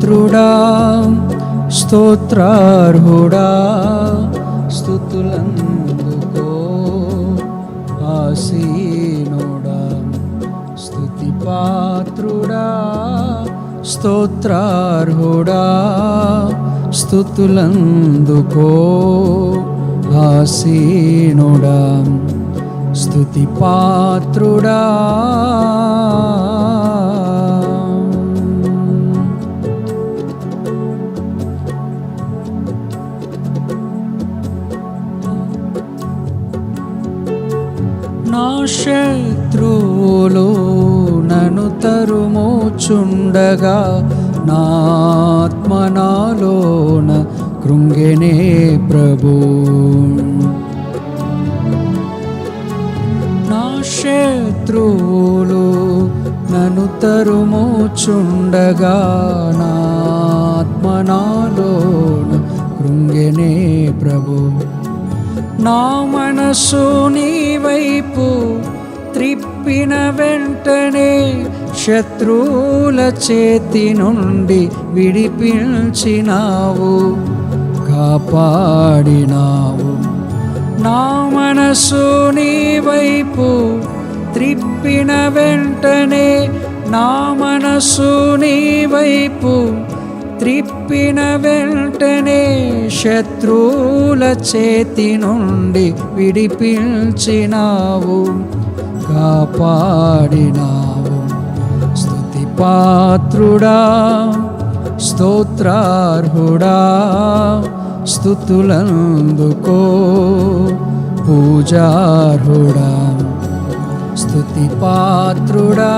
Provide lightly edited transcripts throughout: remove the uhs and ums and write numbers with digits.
పాత్రుడా స్తోత్రార్హుడా స్తుతులందుకో ఆసీనుడా స్తుతి పాత్రుడా స్తోత్రార్హుడా స్తుతులందుకో ఆసీనుడా స్తుతి పాత్రుడా నా శత్రువులు నన్ను తరుముచుండగా నా ఆత్మ నాలోన కృంగెనే ప్రభు. నా శత్రువులు నన్ను తరుముచుండగా నా ఆత్మ నాలోన కృంగెనే ప్రభు. నా మనసు నీ వైపు త్రిప్పిన వెంటనే శత్రువుల చేతి నుండి విడిపించినావు, కాపాడినావు. నా మనసు నీ వైపు త్రిప్పిన వెంటనే నా మనసు నీ వైపు త్రిప్పిన వెంటనే శత్రువుల చేతి నుండి విడిపించినావు, కాపాడినావు. స్తుతి పాత్రుడా స్తోత్రార్హుడా స్తుతులందుకో పూజార్హుడా స్తుతి పాత్రుడా.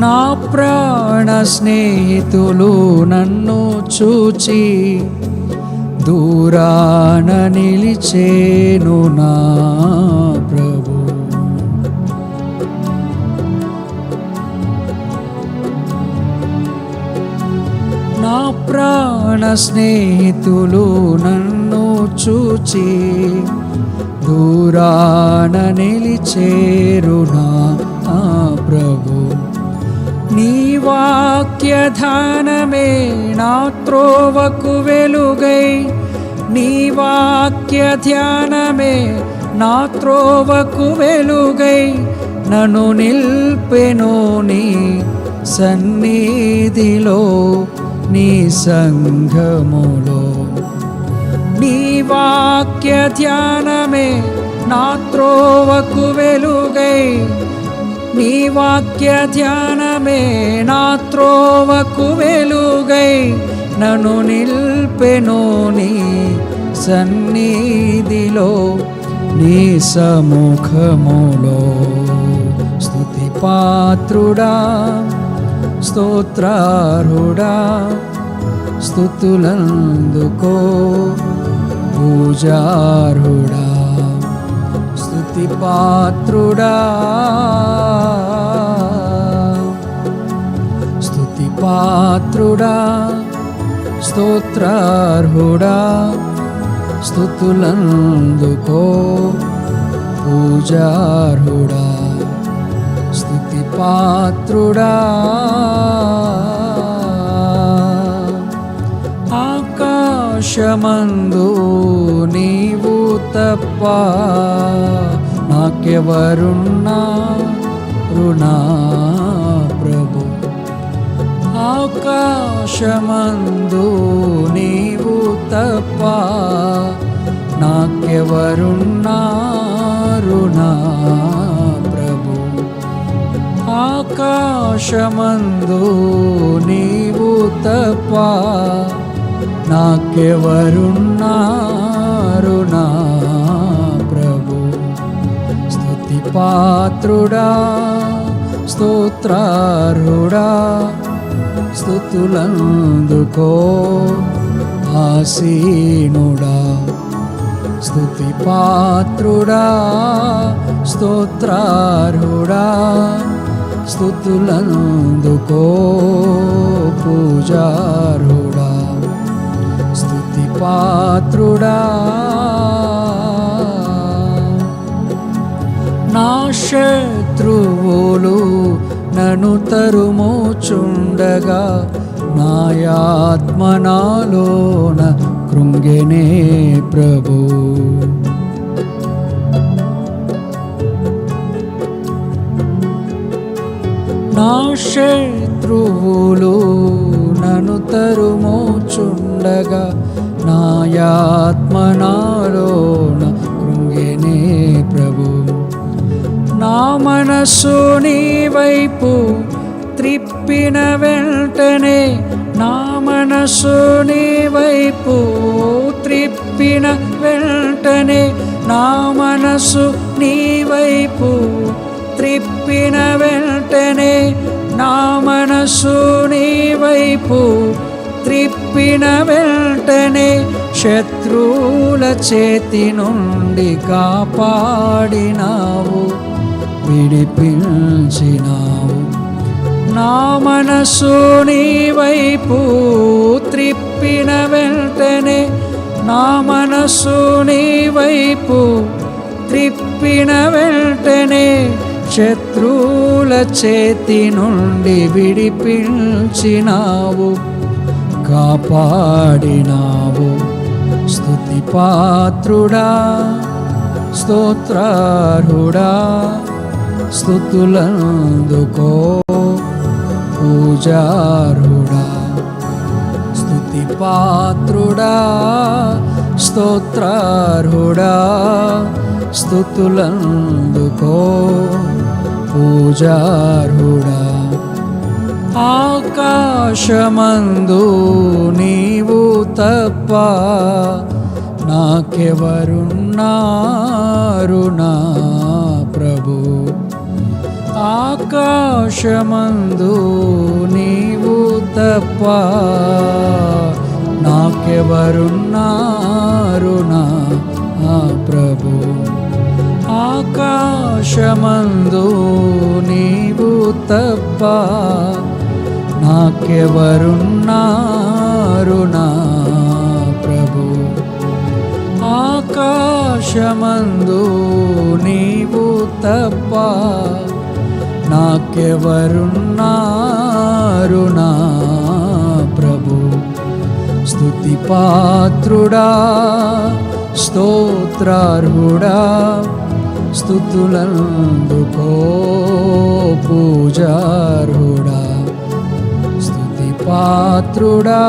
నా ప్రాణ స్నేహితులు నన్ను చూచి దూరాన నిలిచేను నా ప్రభు. నా ప్రాణ స్నేహితులు నన్ను చూచి దూరాన నిలిచేరు నా ప్రభు. నీ వాక్య ధ్యానమే నా త్రోవకు వెలుగై, నీ వాక్య ధ్యానమే నా త్రోవకు వెలుగై నన్ను నిల్పెను నీ సన్నిధిలో నీ సంఘములో. నీ వాక్య ధ్యానమే నా త్రోవకు వెలుగై, నీ వాక్య ధ్యానమే నా త్రోవకు వెలుగై నన్ను నిల్పెను నీ సన్నిధిలో నీ సముఖములో. స్తుతి పాత్రుడా స్తోత్రార్హుడా స్తుతులందుకో పూజార్హుడా స్తుతి పాత్రుడా స్తుతి పాత్రుడా స్తోత్రార్హుడా స్తుతులందుకో పూజార్హుడా స్తుతి పాత్రుడా. ఆకాశమందు నీవు తప్ప నాకెవరున్నారు నా ప్రభు. ఆకాశమందు నీవు తప్ప నాకెవరున్నారు నా ప్రభు. ఆకాశమందు నీవు తప్ప నాకెవరున్నారు నా ప్రభు. స్తుతి పాత్రుడా స్తోత్రార్హుడా స్తుతులందుకో ఆసీనుడా స్తుతి పాత్రుడా స్తోత్రార్హుడా స్తుతులందుకో పూజార్హుడా స్తుతి పాత్రుడా. నా శత్రువులు నన్ను తరుముచుండగా నాయాత్మ నాలోన కృంగెనే ప్రభు. నా శత్రువులు నన్ను తరుముచుండగా నాయాత్మ నాలోన కృంగెనే ప్రభు. నా మనస్సు నీ వైపు త్రిప్పిన వెంటనే, నా మనస్సు నీ వైపు త్రిప్పిన వెంటనే, నా మనస్సు నీ వైపు త్రిప్పిన వెంటనే, నా మనస్సు నీ వైపు త్రిప్పిన వెంటనే, శత్రువుల చేతి నుండి కాపాడినావు, విడిపించినావు. నా మనస్సు నీ వైపు త్రిప్పిన వెంటనే, నా మనస్సు నీ వైపు త్రిప్పిన వెంటనే, శత్రువుల చేతి నుండి విడిపించినావు, కాపాడినావు. స్తుతి పాత్రుడా, స్తోత్రార్హుడా, స్తుతులందుకో పూజార్హుడా. స్తుతి పాత్రుడా, స్తోత్రార్హుడా, స్తుతులందుకో పూజార్హుడా. ఆకాశమందు నీవు తప్ప నాకెవరున్నారు నా ప్రభు. ఆకాశమందు నీవు తప్ప నాకెవరున్నారు నా ప్రభు. ఆకాశమందు నీవు తప్ప నాకెవరున్నారు నా ప్రభు. ఆకాశమందు నీవు తప్ప నాకెవరున్నారు నా ప్రభు. స్తుతి పాత్రుడా, స్తోత్రార్హుడా, స్తుతులందుకో పూజార్హుడా. స్తుతి పాత్రుడా,